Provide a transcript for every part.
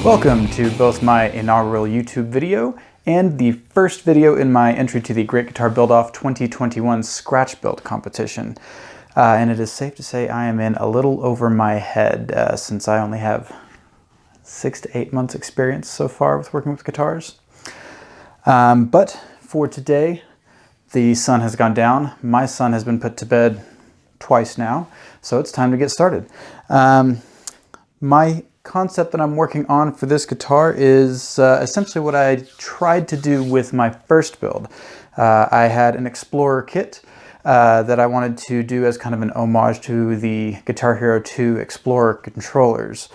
Welcome to both my inaugural YouTube video and the first video in my entry to the Great Guitar Build-Off 2021 Scratch Build competition. And it is safe to say I am in a little over my head since I only have 6 to 8 months experience so far with working with guitars. But for today, the sun has gone down. My son has been put to bed twice now, so it's time to get started. My concept that I'm working on for this guitar is essentially what I tried to do with my first build. I had an Explorer kit that I wanted to do as kind of an homage to the Guitar Hero 2 Explorer controllers.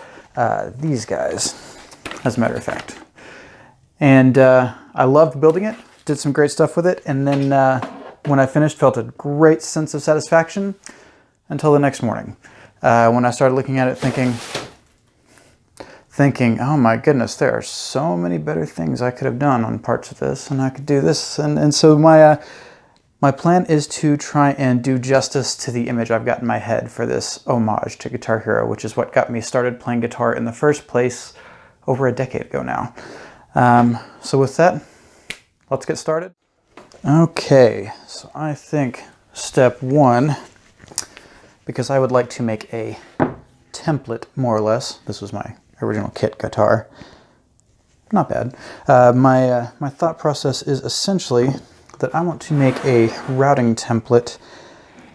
These guys, as a matter of fact. And I loved building it, did some great stuff with it, and then when I finished, felt a great sense of satisfaction until the next morning. When I started looking at it thinking, oh my goodness, there are so many better things I could have done on parts of this, and I could do this. And so my plan is to try and do justice to the image I've got in my head for this homage to Guitar Hero, which is what got me started playing guitar in the first place over a decade ago now. So with that, let's get started. Okay, so I think step one, because I would like to make a template more or less. This was my original kit guitar. Not bad. My thought process is essentially that I want to make a routing template.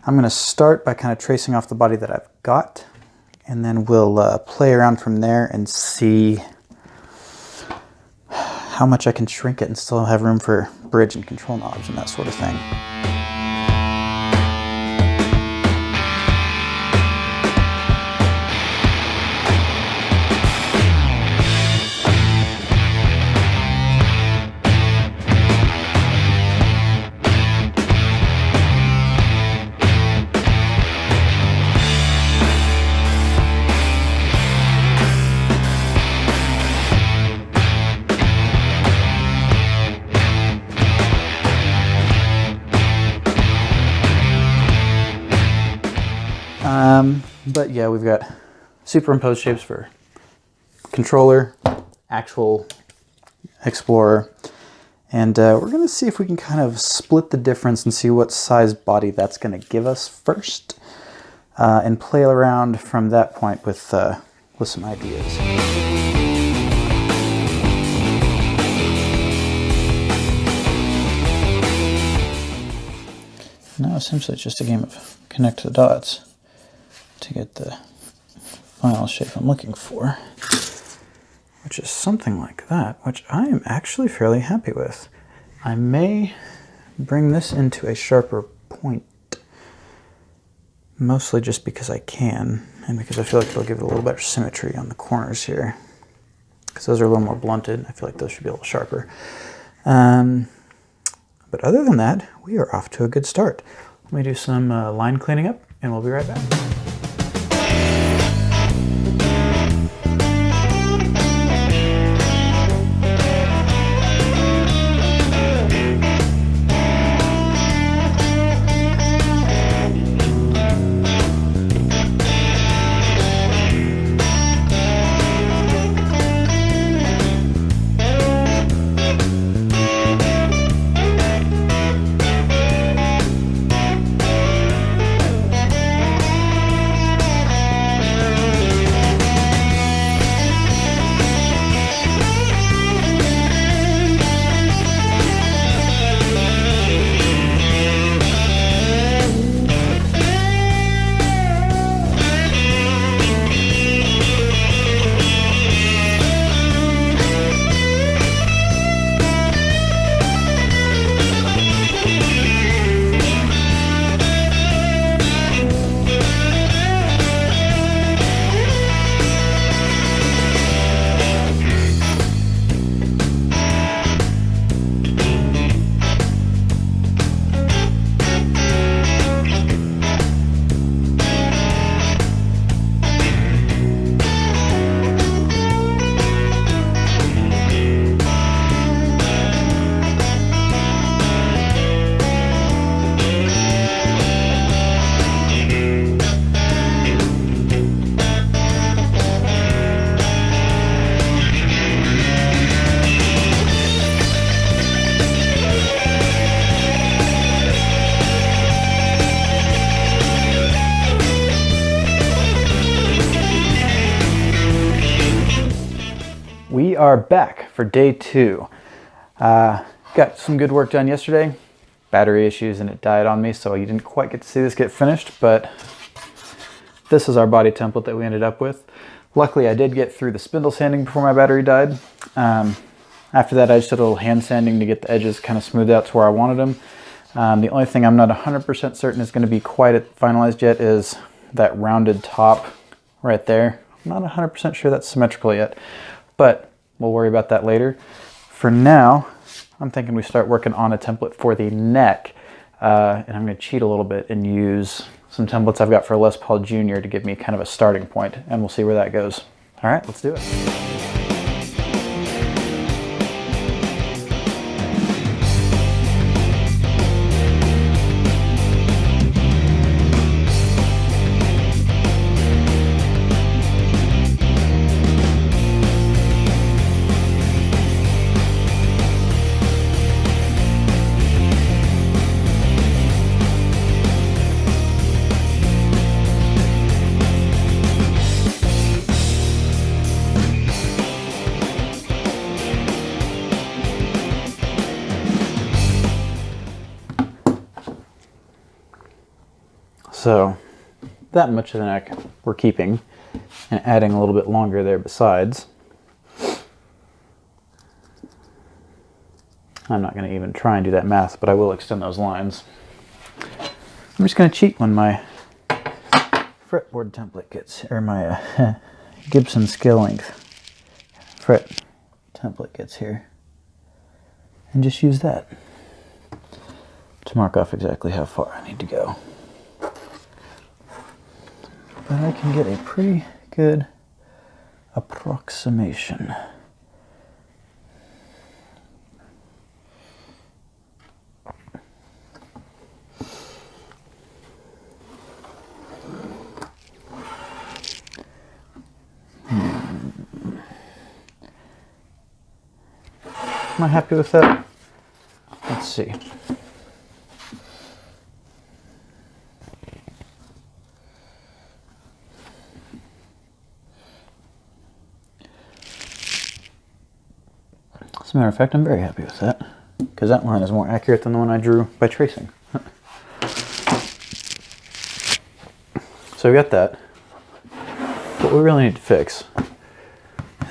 I'm going to start by kind of tracing off the body that I've got, and then we'll play around from there and see how much I can shrink it and still have room for bridge and control knobs and that sort of thing. But yeah, we've got superimposed shapes for controller, actual Explorer, and we're going to see if we can kind of split the difference and see what size body that's going to give us first, and play around from that point with some ideas. Now essentially it's just a game of connect the dots to get the final shape I'm looking for, which is something like that, which I am actually fairly happy with. I may bring this into a sharper point, mostly just because I can, and because I feel like it'll give it a little better symmetry on the corners here, because those are a little more blunted. I feel like those should be a little sharper. But other than that, we are off to a good start. Let me do some line cleaning up, and we'll be right back. are back for day 2. Got some good work done yesterday. Battery issues and it died on me, so you didn't quite get to see this get finished, but this is our body template that we ended up with. Luckily, I did get through the spindle sanding before my battery died. After that, I just did a little hand sanding to get the edges kind of smoothed out to where I wanted them. The only thing I'm not 100% certain is going to be quite finalized yet is that rounded top right there. I'm not 100% sure that's symmetrical yet, but we'll worry about that later. For now, I'm thinking we start working on a template for the neck, and I'm going to cheat a little bit and use some templates I've got for Les Paul Jr. to give me kind of a starting point, and we'll see where that goes. All right, let's do it. So that much of the neck we're keeping and adding a little bit longer there besides. I'm not going to even try and do that math, but I will extend those lines. I'm just going to cheat when my fretboard template gets, or my Gibson scale length fret template gets here, and just use that to mark off exactly how far I need to go. But I can get a pretty good approximation. Am I happy with that? Let's see. As a matter of fact, I'm very happy with that, because that line is more accurate than the one I drew by tracing. So we got that. What we really need to fix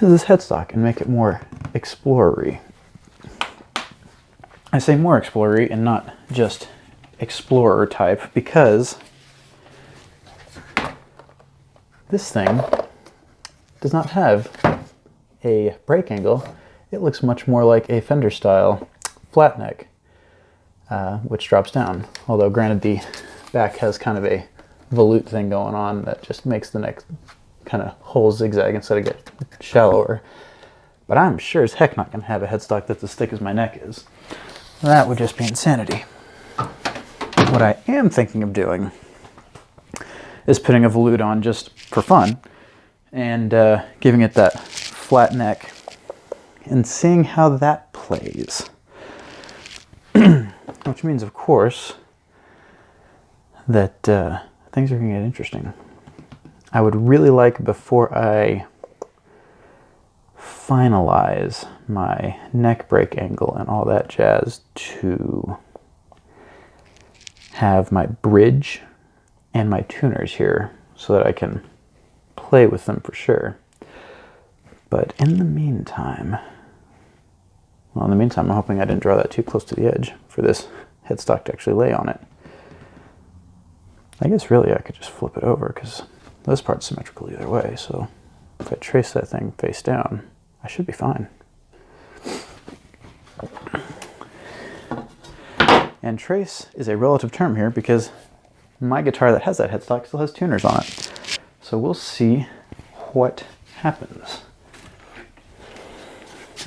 is this headstock and make it more explorer-y. I say more explorer-y and not just explorer type, because this thing does not have a brake angle. It looks much more like a Fender style flat neck, which drops down. Although granted, the back has kind of a volute thing going on that just makes the neck kind of whole zigzag instead of get shallower. But I'm sure as heck not going to have a headstock that's as thick as my neck is. That would just be insanity. What I am thinking of doing is putting a volute on just for fun and giving it that flat neck and seeing how that plays. Which means, of course, that things are going to get interesting. I would really like, before I finalize my neck break angle and all that jazz, to have my bridge and my tuners here so that I can play with them for sure. But in the meantime, I'm hoping I didn't draw that too close to the edge for this headstock to actually lay on it. I guess really I could just flip it over, because this part's symmetrical either way, so if I trace that thing face down, I should be fine. And trace is a relative term here, because my guitar that has that headstock still has tuners on it. So we'll see what happens.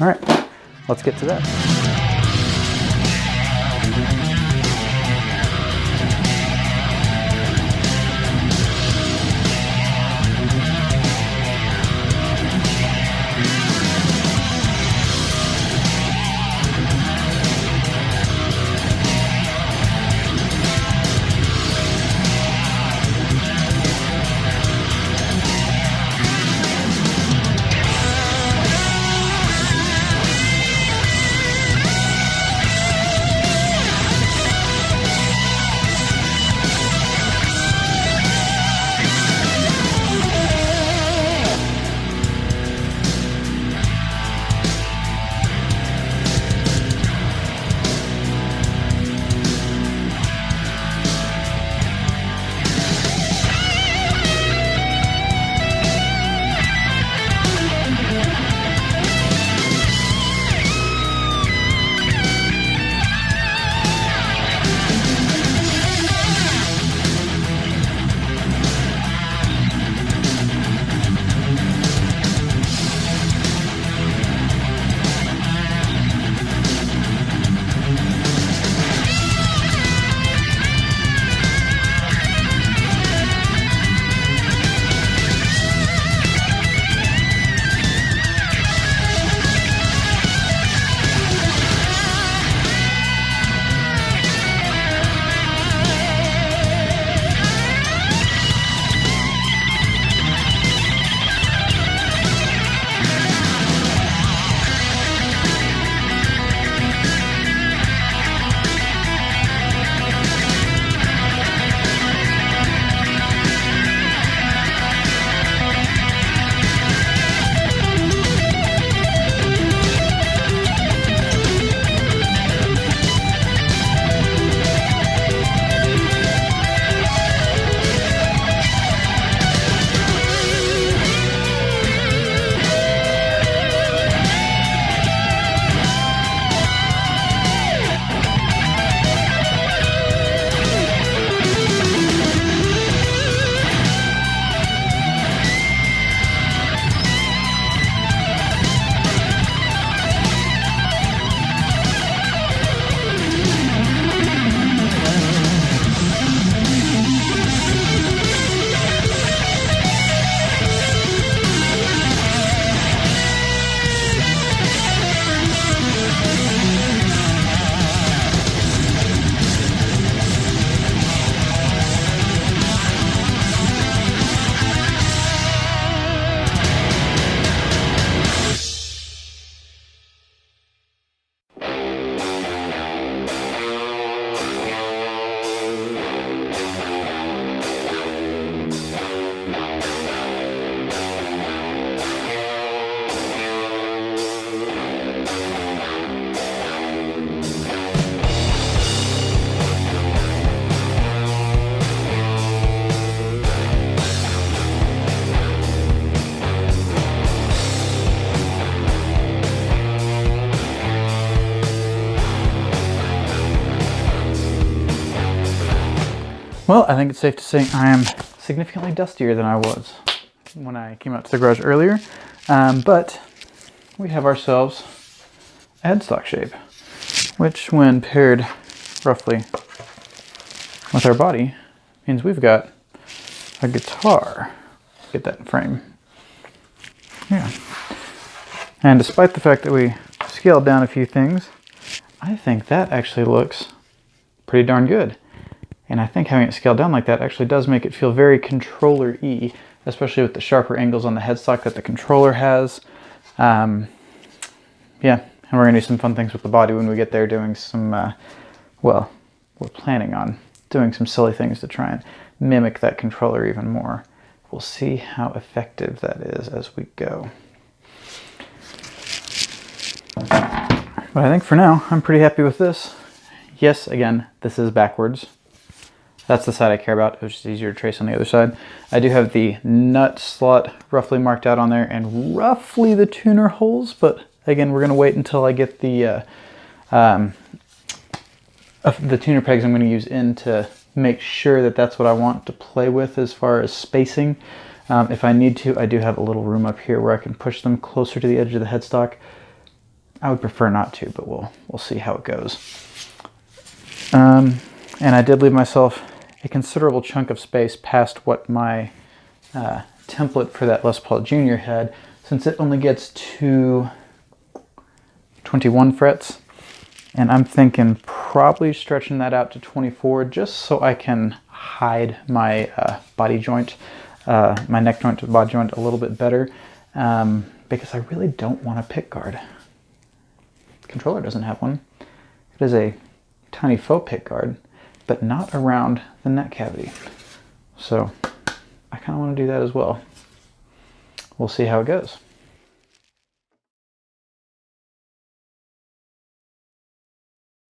All right, let's get to that. Well, I think it's safe to say I am significantly dustier than I was when I came out to the garage earlier, but we have ourselves a headstock shape, which when paired roughly with our body means we've got a guitar. Get that in frame. Yeah. And despite the fact that we scaled down a few things, I think that actually looks pretty darn good. And I think having it scaled down like that actually does make it feel very controller-y, especially with the sharper angles on the headstock that the controller has. Yeah, and we're going to do some fun things with the body when we get there, doing some, well, we're planning on doing some silly things to try and mimic that controller even more. We'll see how effective that is as we go. But I think for now, I'm pretty happy with this. Yes, again, this is backwards. That's the side I care about. It was just easier to trace on the other side. I do have the nut slot roughly marked out on there and roughly the tuner holes, but again, we're going to wait until I get the tuner pegs I'm going to use in to make sure that that's what I want to play with as far as spacing. If I need to, I do have a little room up here where I can push them closer to the edge of the headstock. I would prefer not to, but we'll see how it goes. And I did leave myself a considerable chunk of space past what my template for that Les Paul Jr. had, since it only gets to 21 frets. And I'm thinking probably stretching that out to 24 just so I can hide my body joint, my neck joint to body joint a little bit better, because I really don't want a pick guard. The controller doesn't have one. It is a tiny faux pick guard, but not around the neck cavity. So I kind of want to do that as well. We'll see how it goes.